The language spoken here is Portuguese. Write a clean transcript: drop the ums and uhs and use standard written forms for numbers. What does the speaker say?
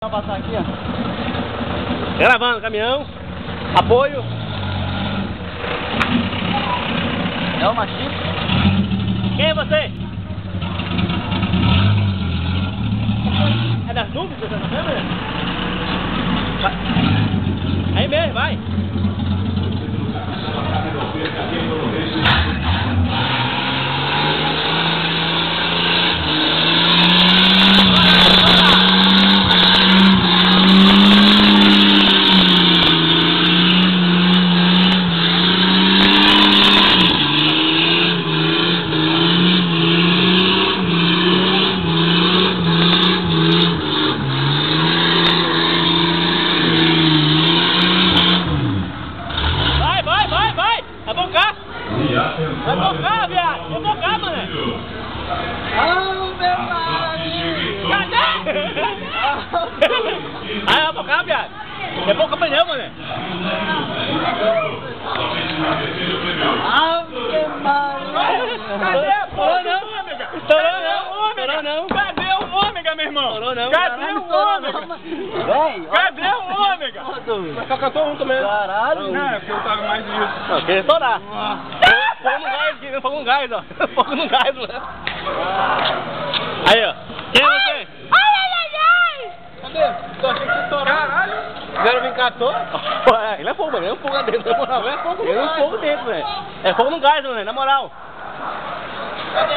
Vou passar aqui, ó. Gravando, caminhão. Apoio. É o machinho? Quem é você? É das nuvens que você tá vendo? Vai. Aí mesmo, vai. Vai focar, viado! Vou focar, mané! Oh, meu marido! Cadê? Aí, vai focar, viado! É pouco pneu, mané! Ave Maria! Cadê a porra do ômega? Estourou não! Cadê o ômega, meu irmão? Estourou não! Cadê o ômega? Véi! Cadê o ômega? Mas só cantou um também. Caralho! Não, é porque eu tava mais disso. Não, queria estourar. Fogo no gás aqui, fogo no gás, ó. Fogo no gás, mano. Aí, ó. Quem é você? Cadê? Tô achando que você estourou. Caralho! Quero vir catou? Ele é fogo, mano. Ele é fogo lá dentro, na moral. Ele é fogo dentro, velho. É fogo no gás, mano, na moral. Cadê?